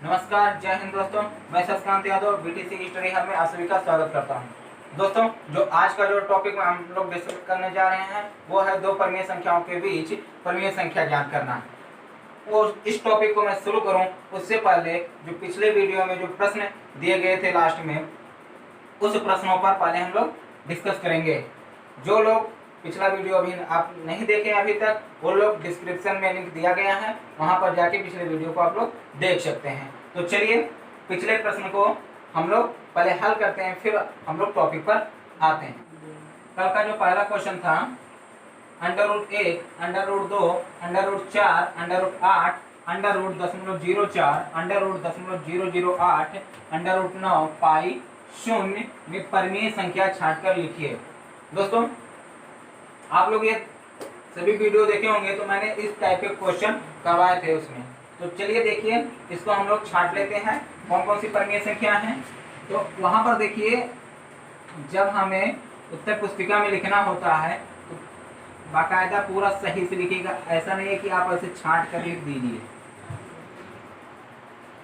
नमस्कार, जय हिंद दोस्तों। मैं Shashikant Yadav BTC study hub में आप सभी का स्वागत करता हूं। दोस्तों, जो आज का जो टॉपिक हम लोग डिस्कस करने जा रहे हैं वो है दो परमीय संख्याओं के बीच परमीय संख्या ज्ञात करना। और इस टॉपिक को मैं शुरू करूं उससे पहले जो पिछले वीडियो में जो प्रश्न दिए गए थे लास्ट में, उस प्रश्नों पर पहले हम लोग डिस्कस करेंगे। जो लोग पिछला वीडियो अभी आप नहीं देखे अभी तक, वो लोग डिस्क्रिप्शन में लिंक दिया गया है, वहां पर जाके पिछले वीडियो को आप लोग देख सकते हैं। तो चलिए पिछले प्रश्न को हम लोग पहले हल करते हैं, फिर हम लोग टॉपिक पर आते हैं। कल का जो पहला क्वेश्चन था, √1, √2, √4, √8, √0.04, √008, √9 पाई शून्य में परमीय संख्या छांटकर लिखिए। दोस्तों, आप लोग ये सभी वीडियो देखे होंगे, तो मैंने इस टाइप के क्वेश्चन करवाए थे उसमें। तो चलिए देखिए, इसको हम लोग छांट लेते हैं कौन कौन सी परमीय संख्या है। तो वहां पर देखिए, जब हमें उत्तर पुस्तिका में लिखना होता है तो बाकायदा पूरा सही से लिखिएगा, ऐसा नहीं है कि आप ऐसे छांट कर लिख दीजिए।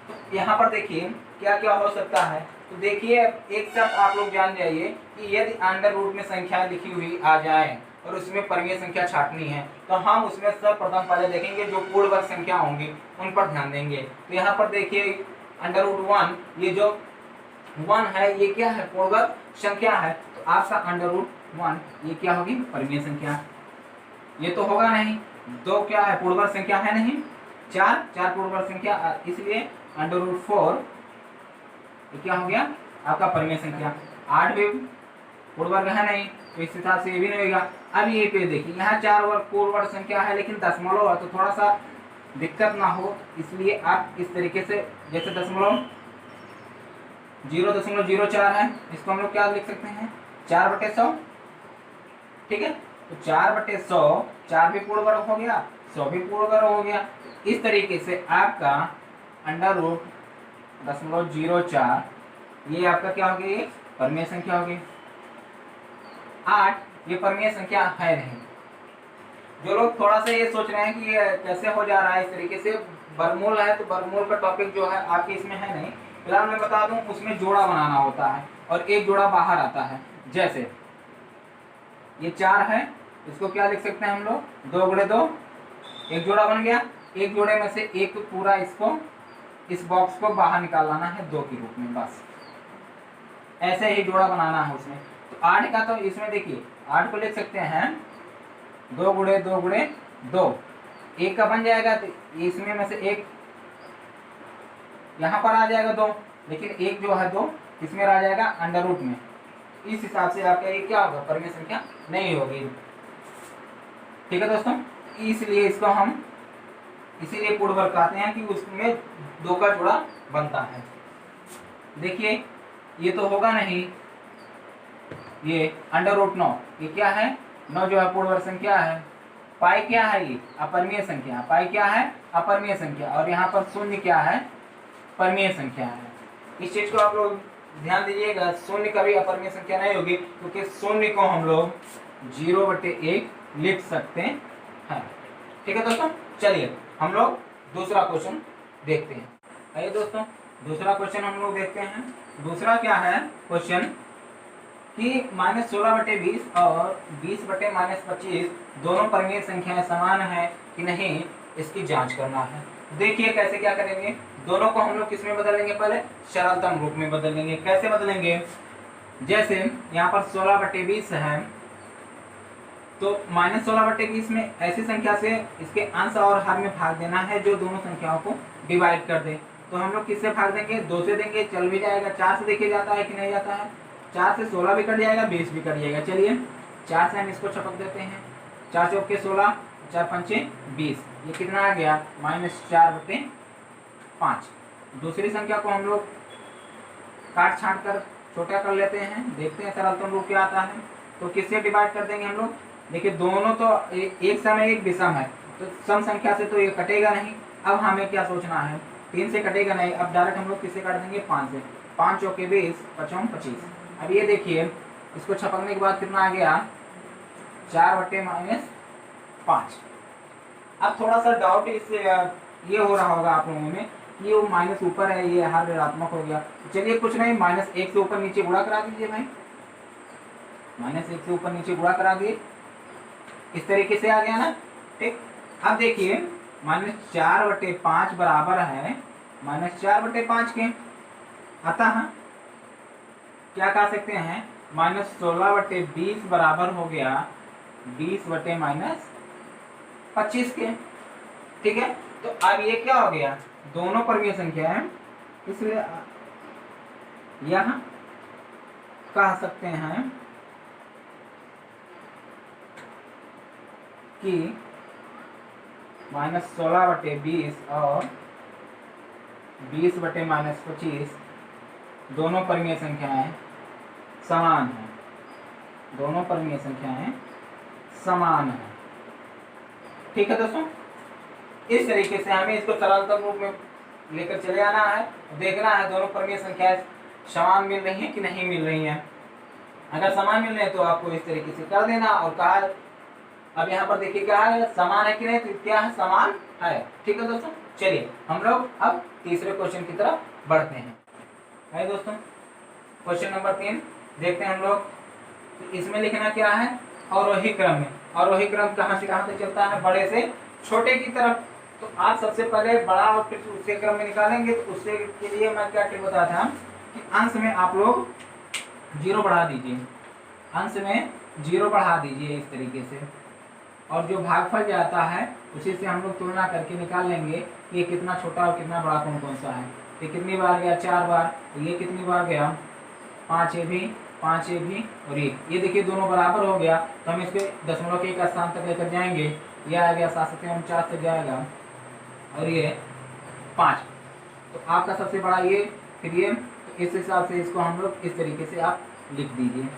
तो यहाँ पर देखिए क्या क्या हो सकता है। तो देखिए, एक शब्द आप लोग जान जाइए कि यदि अंडर रूट में संख्या लिखी हुई आ जाए और उसमें परमीय संख्या छांटनी है, तो हम उसमें सर्वप्रथम पहले देखेंगे जो पूर्ण वर्ग संख्या होंगी उन पर ध्यान देंगे। तो यहाँ पर देखिए √1, ये जो 1 है ये क्या है, पूर्ण वर्ग संख्या है। तो आपका √1 ये क्या होगी, परमीय संख्या। ये तो होगा नहीं, 2 क्या है, पूर्ण वर्ग संख्या है नहीं, 4 पूर्ण वर्ग संख्या, इसलिए √4 ये क्या हो गया आपका परमीय संख्या। 8 भी पूर्ण वर्ग है नहीं, तो इस हिसाब से ये भी नहीं होगा। अब ये पे देखिए, यहाँ 4 वर्ग पूर्ण वर्ग संख्या है लेकिन दशमलव है, तो थोड़ा सा दिक्कत ना हो इसलिए आप इस तरीके से, जैसे दशमलव 0.04 है, इसको हम लोग क्या लिख सकते हैं, 4/100। ठीक है, तो 4/100, 4 भी पूर्ण वर्ग हो गया, 100 भी पूर्ण वर्ग हो गया। इस तरीके से आपका √0.04 ये आपका क्या हो गया, परमीय संख्या होगी। 8 ये परमीय संख्या है नहीं। जो लोग थोड़ा सा ये सोच रहे हैं कि ये कैसे हो जा रहा है इस तरीके से, वर्गमूल है, तो वर्गमूल का टॉपिक जो है आपके इसमें है नहीं। फिलहाल मैं बता दूं, उसमें जोड़ा बनाना होता है और एक जोड़ा बाहर आता है। जैसे ये 4 है, इसको क्या लिख सकते हैं हम लोग, 2 × 2, एक जोड़ा बन गया। एक जोड़े में से एक पूरा इसको, इस बॉक्स को बाहर निकाल लाना है 2 के रूप में, बस ऐसे ही जोड़ा बनाना है उसमें। तो 8 का, तो इसमें देखिए 8 को लिख सकते हैं 2 × 2 × 2, एक का बन जाएगा। तो इसमें में से एक यहाँ पर आ जाएगा 2, लेकिन एक जो है 2 इसमें आ जाएगा अंडर रूट में। इस हिसाब से आपका ये क्या होगा, परमीय संख्या नहीं होगी। ठीक है दोस्तों, इसलिए इसको हम इसीलिए पूर्ण वर्ग कहते हैं कि उसमें 2 का जोड़ा बनता है। देखिए ये तो होगा नहीं, ये √9 ये क्या है, 9 जो है पूर्ण वर्ग संख्या है। पाई क्या है, ये अपरमीय संख्या। पाई क्या है, अपरमीय संख्या, और यहाँ पर शून्य क्या है, परमीय संख्या है। इस चीज को आप लोग ध्यान दीजिएगा, शून्य कभी अपरमीय संख्या नहीं होगी, क्योंकि शून्य को हम लोग 0/1 लिख सकते हैं। ठीक है दोस्तों, चलिए हम लोग दूसरा क्वेश्चन देखते हैं। आइए दोस्तों, दूसरा क्वेश्चन हम लोग देखते हैं। दूसरा क्या है क्वेश्चन कि -16/20 और 20/-25 दोनों परमीय संख्याएं समान है कि नहीं, इसकी जांच करना है। देखिए कैसे क्या करेंगे, दोनों को हम लोग किस में बदलेंगे, पहले सरलतम रूप में बदलेंगे। कैसे बदलेंगे, जैसे यहाँ पर 16/20 है, तो -16/20 में ऐसी संख्या से इसके अंश और हर में भाग देना है जो दोनों संख्याओं को डिवाइड कर दे। तो हम लोग किससे भाग देंगे, 2 से देंगे, चल भी जाएगा। 4 से देखिए जाता है कि नहीं जाता है, 4 से 16 भी कट जाएगा, 20 भी कट जाएगा। चलिए 4 से हम इसको छपक देते हैं, 4 चौके 16, 4 पंचे 20, ये कितना आ गया, -4/5। दूसरी संख्या को हम लोग काट छांट कर छोटा कर लेते हैं, देखते हैं सरलतम रूप क्या आता है। तो किससे डिवाइड कर देंगे हम लोग, देखिए दोनों तो एक सम है, एक विषम है, तो सम संख्या से तो ये कटेगा नहीं। अब हमें क्या सोचना है, 3 से कटेगा नहीं, अब डायरेक्ट हम लोग किससे काट देंगे, 5 से। 5 चौके 20, 5 25। अब ये देखिए इसको छपकने के बाद कितना आ गया, 4/-5। अब थोड़ा सा डाउट इससे ये हो रहा होगा आप लोगों में ये वो माइनस ऊपर है, ये हर ऋणात्मक हो गया। चलिए कुछ नहीं, -1 से ऊपर नीचे गुणा करा दीजिए भाई, -1 से ऊपर नीचे गुणा करा दिए, इस तरीके से आ गया ना। ठीक, अब देखिए -4/5 बराबर है -4/5 के, अतः क्या कह सकते हैं, -16/20 बराबर हो गया 20/-25 के। ठीक है, तो अब ये क्या हो गया, दोनों परमीय संख्या है, इसलिए यह कह सकते हैं कि -16/20 और 20/-25 दोनों परमीय संख्याएं समान हैं, दोनों परमीय संख्याएं समान हैं। ठीक है दोस्तों, इस तरीके से हमें इसको सरलतम रूप में लेकर चले आना है, देखना है दोनों परमीय संख्याएं समान मिल रही हैं कि नहीं मिल रही हैं। अगर समान मिल रही है तो आपको इस तरीके से कर देना, और कहा अब यहाँ पर देखिए क्या है, समान है कि नहीं, तो क्या है, समान है। ठीक है दोस्तों, चलिए हम लोग अब तीसरे क्वेश्चन की तरफ बढ़ते हैं। है दोस्तों, क्वेश्चन नंबर 3 देखते हैं हम लोग। इसमें लिखना क्या है, अवरोही क्रम में। अवरोही क्रम कहाँ से कहाँ तक चलता है, बड़े से छोटे की तरफ। तो आप सबसे पहले बड़ा और फिर उसके क्रम में निकालेंगे, तो उससे के लिए मैं क्या टिप बताया था कि अंश में आप लोग 0 बढ़ा दीजिए, अंश में 0 बढ़ा दीजिए इस तरीके से, और जो भागफल जाता है उसी से हम लोग तुलना करके निकाल लेंगे कि ये कितना छोटा और कितना बड़ा कौन कौन सा है। ये कितनी बार गया, 4 बार, तो ये कितनी बार गया, 5 ये भी, 5 ये भी, और ये देखिए दोनों बराबर हो गया, तो हम इसके दशमलव के एक स्थान तक लेकर जाएंगे। ये आ गया 749 तक जाएगा, और ये 5, तो आपका सबसे बड़ा ये, फिर ये, तो इस हिसाब से इसको हम लोग इस तरीके से आप लिख दीजिए,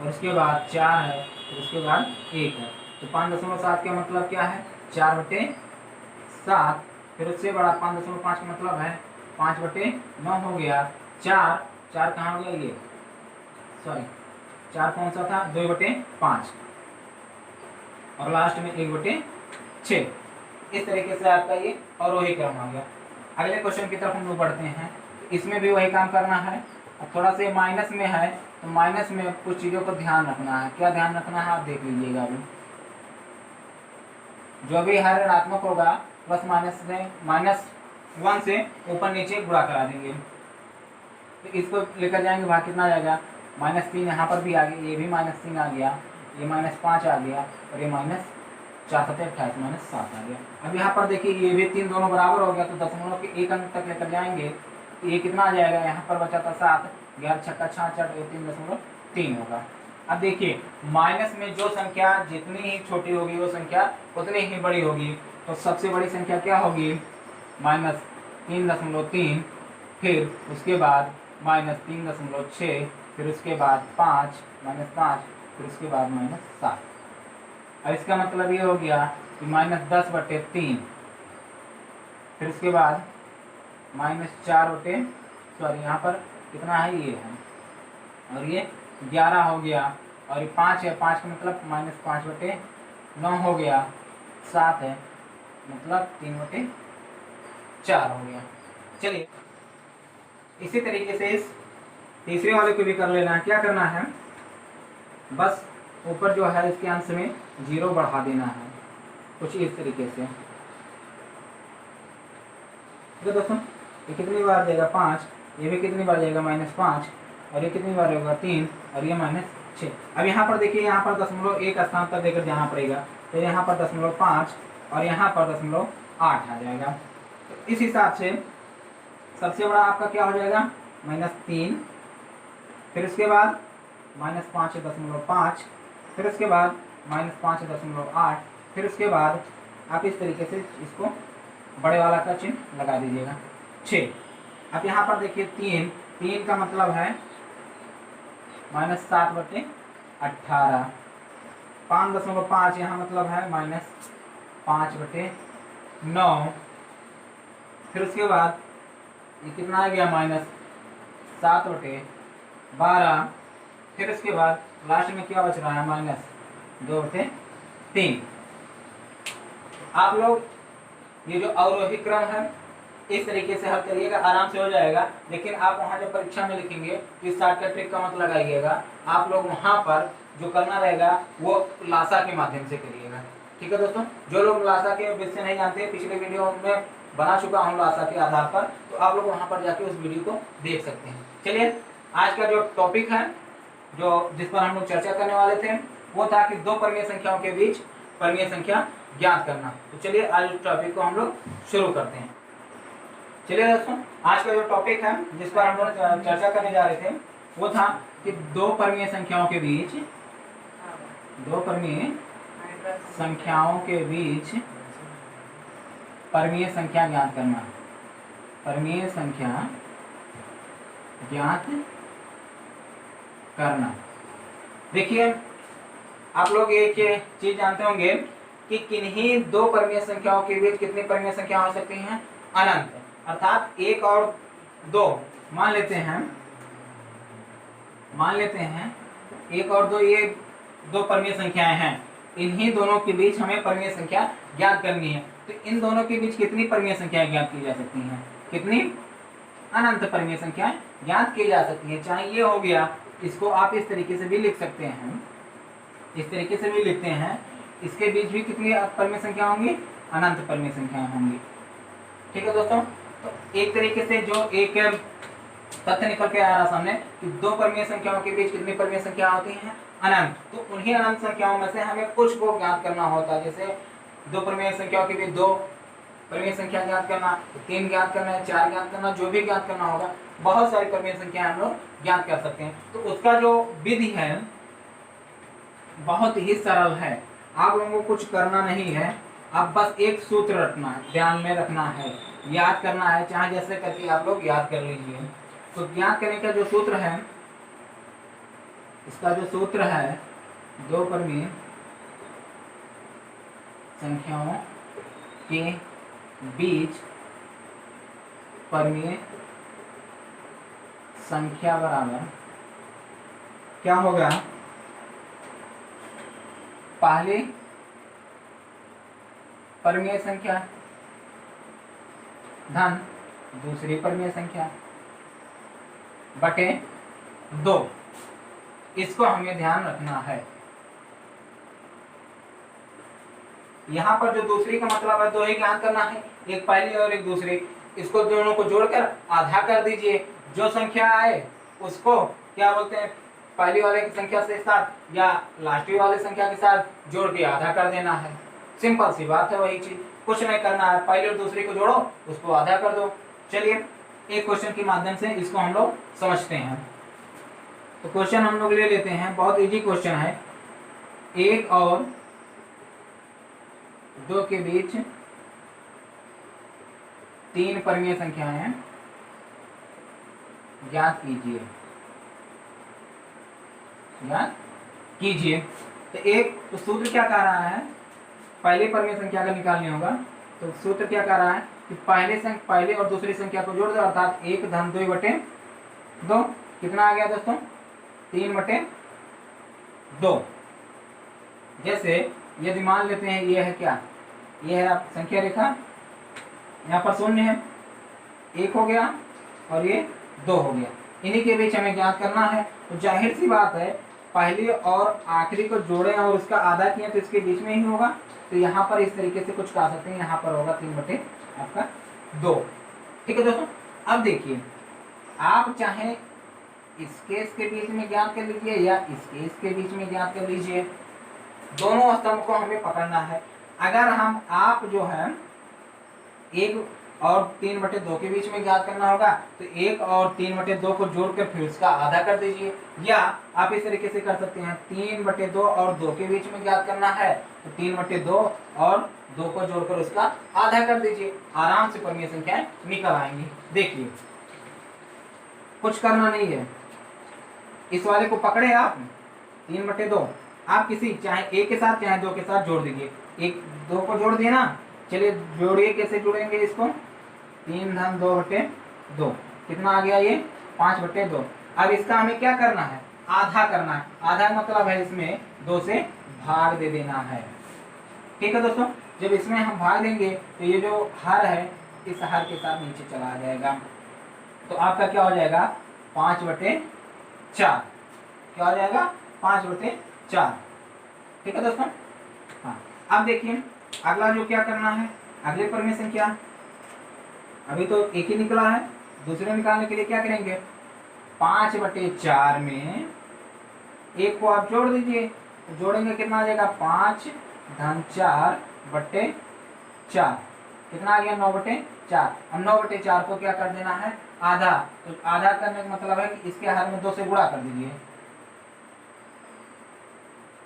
और उसके बाद 4 है, फिर उसके बाद 1 है, तो 5.7 का मतलब क्या है, 4/7, फिर उससे बड़ा 5.5 का मतलब है 5/9 हो गया, 4 कहाँ हो गया, ये सॉरी 4 कौन सा था, 2/5, और लास्ट में 1/6। इस तरीके से आपका ये अवरोही क्रम आ गया। अगले क्वेश्चन की तरफ हम लोग बढ़ते हैं, इसमें भी वही काम करना है। अब थोड़ा से माइनस में है, तो माइनस में कुछ चीज़ों को ध्यान रखना है। क्या ध्यान रखना है, आप देख लीजिएगा। अभी जो भी हर ऋणात्मक होगा प्लस माइनस से -1 से ऊपर नीचे गुणा करा देंगे, तो इसको लेकर जाएंगे, वहाँ कितना आ जाएगा, -3 यहाँ पर भी आ गया, ये भी -3 आ गया, ये -5 आ गया, और ये -4 7 28 -7 आ गया। अब यहाँ पर देखिए ये भी 3 दोनों बराबर हो गया, तो दशमलव के 1 अंक तक लेकर जाएंगे, तो ये कितना आ जाएगा, यहाँ पर बचा था 7, 11 छक्का 66, 3.3 होगा। अब देखिए माइनस में जो संख्या जितनी ही छोटी होगी वो संख्या उतनी ही बड़ी होगी, तो सबसे बड़ी संख्या क्या होगी, -3.3, फिर उसके बाद -3.6, फिर उसके बाद -5, फिर उसके बाद -7। अब इसका मतलब ये हो गया कि -10/3, फिर उसके बाद -4 सॉरी यहाँ पर कितना है, ये है, और ये 11 हो गया, और ये 5 है, 5 का मतलब -5/9 हो गया, 7 है मतलब 3/4 हो गया। चलिए इसी तरीके से इस तीसरे वाले को भी कर लेना है। क्या करना है, बस ऊपर जो है इसके अंश में 0 बढ़ा देना है, कुछ इस तरीके से। तो दोस्तों ये कितनी बार जाएगा, 5, ये भी कितनी बार जाएगा, -5, और ये कितनी बार होगा, 3, और ये -6। अब यहाँ पर देखिए, यहाँ पर 0.1 स्थान तक लेकर जाना पड़ेगा, तो यहाँ पर 0.5 और यहाँ पर 0.8 आ जाएगा। तो इस हिसाब से सबसे बड़ा आपका क्या हो जाएगा, -3, फिर उसके बाद -5.5, फिर उसके बाद -5.8, फिर उसके बाद आप इस तरीके से इसको बड़े वाला का चिन्ह लगा दीजिएगा, 6। अब यहाँ पर देखिए 3 का मतलब है -7/18, 5.5 यहाँ मतलब है -5/9, फिर उसके बाद ये कितना आ गया, -7/12, फिर उसके बाद लास्ट में क्या बच रहा है, -2/3। आप लोग ये जो अवरोही क्रम है इस तरीके से हल करिएगा, आराम से हो जाएगा। लेकिन आप वहाँ जब परीक्षा में लिखेंगे तो इस शॉर्टकट ट्रिक का मत लगाइएगा, आप लोग वहाँ पर जो करना रहेगा वो लासा के माध्यम से करिएगा। ठीक है दोस्तों, जो लोग लासा के विषय नहीं जानते, पिछले वीडियो में बना चुका हूँ लासा के आधार पर, तो आप लोग वहाँ पर जाके उस वीडियो को देख सकते हैं। चलिए, आज का जो टॉपिक है, जो जिस पर हम लोग चर्चा करने वाले थे, वो था कि दो परिमेय संख्याओं के बीच परिमेय संख्या ज्ञात करना। तो चलिए आज उस टॉपिक को हम लोग शुरू करते हैं। चलिए दोस्तों, आज का जो टॉपिक है जिस पर हम लोग चर्चा करने जा रहे थे वो था कि दो परिमेय संख्याओं के बीच परिमेय संख्या ज्ञात करना। परिमेय संख्या ज्ञात करना। देखिए, आप लोग एक चीज जानते होंगे कि किन्हीं दो परिमेय संख्याओं के बीच कितनी परिमेय संख्या हो सकती हैं? अनंत। अर्थात एक और दो, मान लेते हैं एक और दो, ये दो परिमेय संख्याएं हैं, इन्हीं दोनों के बीच हमें परिमेय संख्या ज्ञात करनी है। तो इन दोनों के बीच कितनी परिमेय संख्याएं ज्ञात की जा सकती हैं? कितनी? अनंत परिमेय संख्याएं ज्ञात की जा सकती है। चाहे ये हो गया, इसको आप इस तरीके से भी लिख सकते हैं, इस तरीके से भी लिखते हैं, इसके बीच भी कितनी परिमेय संख्या होंगी? अनंत परिमेय संख्याएं होंगी। ठीक है दोस्तों, तो एक तरीके से जो एक तथ्य निकल के आ रहा सामने कि दो परिमेय संख्याओं के बीच कितनी परिमेय संख्या होती हैं? अनंत। तो उन्हीं अनंत संख्याओं में से हमें कुछ को ज्ञात करना होता है। जैसे दो परिमेय संख्याओं के बीच दो परिमेय संख्या ज्ञात करना, 3 ज्ञात करना है, 4 ज्ञात करना, जो भी ज्ञात करना होगा, बहुत सारी परिमेय संख्या हम लोग ज्ञात कर सकते हैं। तो उसका जो विधि है बहुत ही सरल है, आप लोगों को कुछ करना नहीं है, अब बस एक सूत्र रखना है, ध्यान में रखना है, याद करना है, चाहे जैसे करके आप लोग याद कर लीजिए। तो ज्ञात करने का जो सूत्र है, इसका जो सूत्र है, दो परिमेय संख्याओं के बीच परिमेय संख्या बराबर क्या होगा? पहली परिमेय संख्या धन दूसरी परिमेय संख्या बटे 2। इसको हमें ध्यान रखना है। यहाँ पर जो दूसरी का मतलब है, दो ही ज्ञात करना है, एक पहली और एक दूसरी, इसको दोनों को जोड़कर आधा कर दीजिए। जो संख्या आए उसको क्या बोलते हैं? पहली वाले की संख्या से साथ या लास्टवी वाले संख्या के साथ जोड़ के आधा कर देना है। सिंपल सी बात है, वही चीज, कुछ नहीं करना है। पहली और दूसरी को जोड़ो, उसको आधा कर दो। चलिए एक क्वेश्चन के माध्यम से इसको हम लोग समझते हैं। तो क्वेश्चन हम लोग ले लेते हैं, बहुत इजी क्वेश्चन है। 1 और 2 के बीच 3 परिमेय संख्याएं ज्ञात कीजिए। तो एक तो सूत्र क्या कह रहा है? पहले परिमेय संख्या का निकालनी होगा। तो सूत्र क्या कह रहा है कि पहले और दूसरी संख्या को जोड़ दो, अर्थात 1 धन 2 बटे 2। कितना आ गया दोस्तों? 3 बटे 2। जैसे यदि मान लेते हैं ये है क्या? ये है संख्या रेखा, यहाँ पर शून्य है, 1 हो गया और ये 2 हो गया, इन्हीं के बीच हमें ज्ञात करना है। तो जाहिर सी बात है, पहली और आखिरी को जोड़े और उसका आधा किया तो इसके बीच में ही होगा। तो यहाँ पर इस तरीके से कुछ कह सकते हैं, यहाँ पर होगा 3 बटे आपका 2। ठीक है दोस्तों, अब देखिए, आप चाहे इस केस के बीच में ज्ञात कर लीजिए या इस केस के बीच में ज्ञात कर लीजिए, दोनों स्तंभ को हमें पकड़ना है। अगर हम आप जो है 1 और 3 बटे 2 के बीच में ज्ञात करना होगा, तो 1 और 3 बटे 2 को जोड़कर फिर उसका आधा कर दीजिए। या आप इस तरीके से कर सकते हैं, 3 बटे 2 और 2 के बीच में ज्ञात करना है, तो 3 बटे 2 और 2 को जोड़कर उसका आधा कर दीजिए। आराम से परिमेय संख्याएं निकल आएंगी। देखिए, कुछ करना नहीं है, इस वाले को पकड़े आप 3 बटे 2, आप किसी चाहे 1 के साथ चाहे 2 के साथ जोड़ दीजिए। 1 2 को जोड़ दिए ना। चलिए जोड़िए, कैसे जोड़ेंगे इसको? 3 धन 2 बटे 2, कितना आ गया? ये 5 बटे 2। अब इसका हमें क्या करना है? आधा करना है। आधा मतलब है इसमें 2 से भाग दे देना है। ठीक है दोस्तों, जब इसमें हम भाग देंगे तो ये जो हर है इस हर के साथ नीचे चला जाएगा, तो आपका क्या हो जाएगा 5/4। क्या हो जाएगा 5/4। ठीक है दोस्तों। हाँ, अब देखिए अगला जो क्या करना है, अगले परिमेय संख्या, अभी तो एक ही निकला है, दूसरे निकालने के लिए क्या करेंगे 5/4 में एक को आप जोड़ दीजिए, तो जोड़ेंगे कितना आ जाएगा 5-4/4, कितना आ गया 9/4। अब 9/4 को क्या कर देना है आधा, तो आधा करने का मतलब है कि इसके हर में 2 से गुणा कर दीजिए।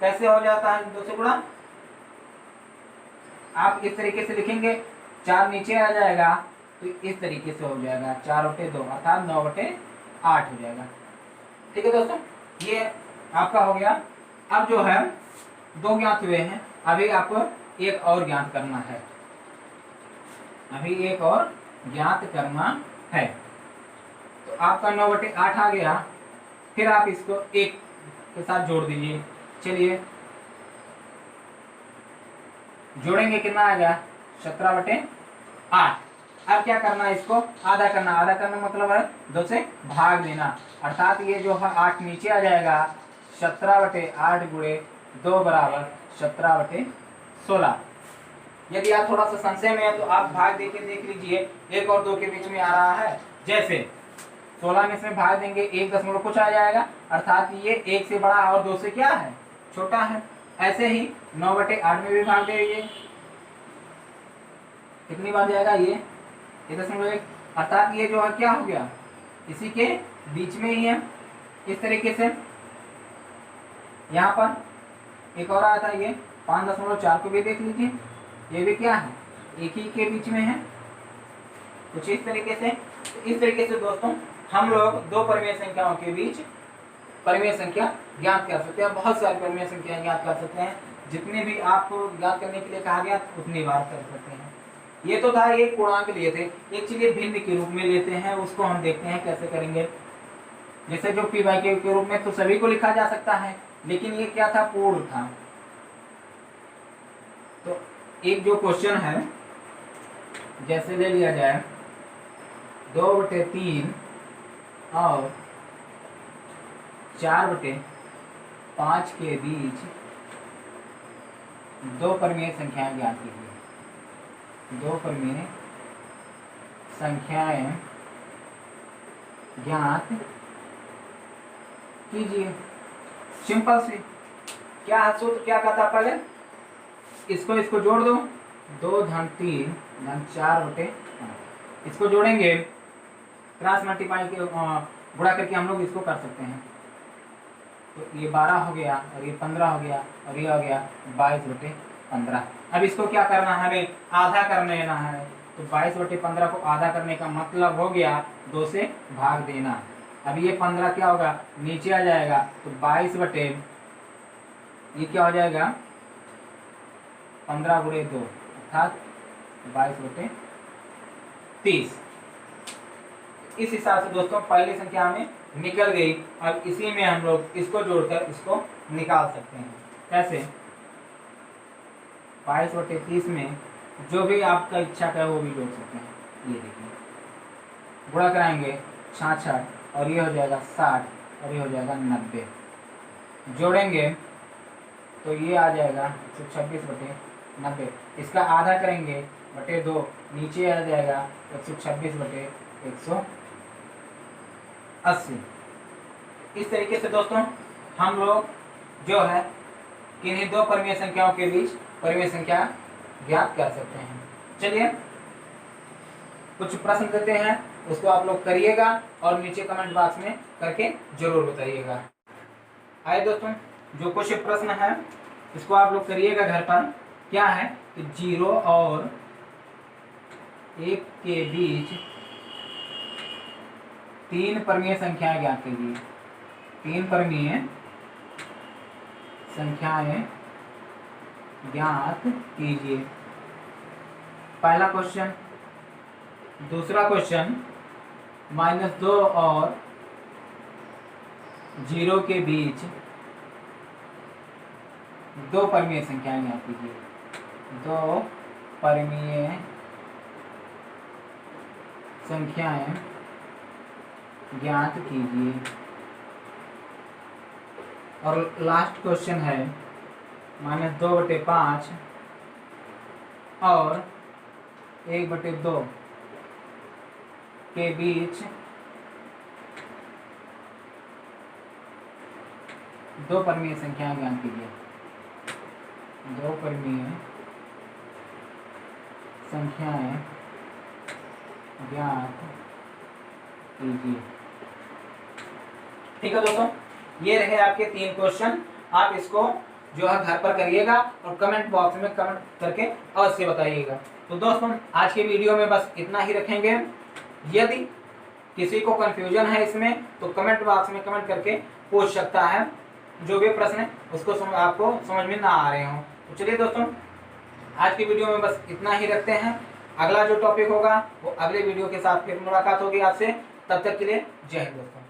कैसे हो जाता है 2 से गुणा, आप इस तरीके से लिखेंगे, 4 नीचे आ जाएगा तो इस तरीके से हो जाएगा 4/2 अर्थात 9/8 हो जाएगा। ठीक है दोस्तों, ये आपका हो गया। अब जो है 2 ज्ञात हुए हैं, अभी आपको एक और ज्ञात करना है, अभी एक और ज्ञात करना है। तो आपका 9/8 आ गया, फिर आप इसको 1 के साथ जोड़ दीजिए। चलिए जोड़ेंगे, कितना आ गया 17/8। अब क्या करना है, इसको आधा करना, आधा करना मतलब है 2 से भाग देना, अर्थात ये जो है 8 नीचे आ जाएगा, 17/8 गुणे 2 बराबर 17/16। यदि आप थोड़ा सा संशय में है तो आप भाग देके देख लीजिए, 1 और 2 के बीच में आ रहा है, जैसे 16 में इसमें भाग देंगे 1 दशमलव कुछ आ जाएगा, अर्थात ये 1 से बड़ा और 2 से क्या है छोटा है। ऐसे ही 9/8 में भी भाग देंगे, कितनी बार जाएगा ये 1.1, अर्थात ये जो है क्या हो गया इसी के बीच में ही है। इस तरीके से यहाँ पर एक और आया था, ये 5.4 को भी देख लीजिए, ये भी क्या है एक ही के बीच में है, कुछ इस तरीके से। इस तरीके से दोस्तों हम लोग 2 परिमेय संख्याओं के बीच परिमेय संख्या ज्ञात कर सकते हैं, बहुत सारी परिमेय संख्या ज्ञात कर सकते हैं, जितने भी आपको ज्ञात करने के लिए कहा गया उतनी बार कर सकते हैं। ये तो था एक पूर्णांक लिए थे, एक चलिए भिन्न के रूप में लेते हैं, उसको हम देखते हैं कैसे करेंगे। जैसे जो p/q के रूप में तो सभी को लिखा जा सकता है, लेकिन ये क्या था पूर्ण था। तो एक जो क्वेश्चन है जैसे ले लिया जाए 2/3 और 4/5 के बीच 2 परिमेय संख्याएं ज्ञात कीजिए। 2 परिमेय संख्याएं ज्ञात कीजिए। सिंपल से क्या सूत्र क्या कहता पहले, इसको जोड़ दो, 2 धन 3 धन 4/5, इसको जोड़ेंगे क्रॉस मल्टीप्लाई के गुणा करके हम लोग इसको कर सकते हैं। तो ये 12 हो गया और ये 15 हो गया और ये हो गया 22/15। अब इसको क्या करना है, हमें आधा करने लेना है, तो 22/15 को आधा करने का मतलब हो गया 2 से भाग देना। अब ये 15 क्या होगा नीचे आ जाएगा, तो 22 ये क्या हो जाएगा 15 गुणे 2 अर्थात 22/30। इस हिसाब से दोस्तों पहली संख्या में निकल गई। अब इसी में हम लोग इसको जोड़कर इसको निकाल सकते हैं। कैसे 22/30 में जो भी आपका इच्छा का है वो भी जोड़ सकते हैं। ये देखिए गुणा कराएंगे 66 और ये हो जाएगा 60 और ये हो जाएगा 90। जोड़ेंगे तो ये आ जाएगा 126/90। इसका आधा करेंगे बटे 2, नीचे आ जाएगा 126/180। इस तरीके से दोस्तों हम लोग जो है इन्हीं 2 परिमेय संख्याओं के बीच परिमेय संख्या ज्ञात कर सकते हैं। चलिए कुछ प्रश्न देते हैं, उसको आप लोग करिएगा और नीचे कमेंट बॉक्स में करके जरूर बताइएगा। आइए दोस्तों जो कुछ प्रश्न है इसको आप लोग करिएगा घर पर। क्या है कि 0 और 1 के बीच 3 परिमेय संख्याएं ज्ञात कीजिए। 3 परिमेय संख्याएं ज्ञात कीजिए। पहला क्वेश्चन। दूसरा क्वेश्चन -2 और 0 के बीच 2 परिमेय संख्याएं ज्ञात कीजिए। 2 परिमेय संख्याएं ज्ञात कीजिए। और लास्ट क्वेश्चन है -2/5 और 1/2 के बीच दो परिमेय संख्याएं ज्ञात कीजिए। दो परिमेय संख्याएं ज्ञात कीजिए। ठीक है दोस्तों, ये रहे आपके 3 क्वेश्चन। आप इसको जो है घर पर करिएगा और कमेंट बॉक्स में कमेंट करके अवश्य बताइएगा। तो दोस्तों आज के वीडियो में बस इतना ही रखेंगे। यदि किसी को कंफ्यूजन है इसमें तो कमेंट बॉक्स में कमेंट करके पूछ सकता है, जो भी प्रश्न है उसको आपको समझ में ना आ रहे हो। तो चलिए दोस्तों आज की वीडियो में बस इतना ही रखते हैं। अगला जो टॉपिक होगा वो अगले वीडियो के साथ फिर मुलाकात होगी आपसे। तब तक के लिए जय हिंद दोस्तों।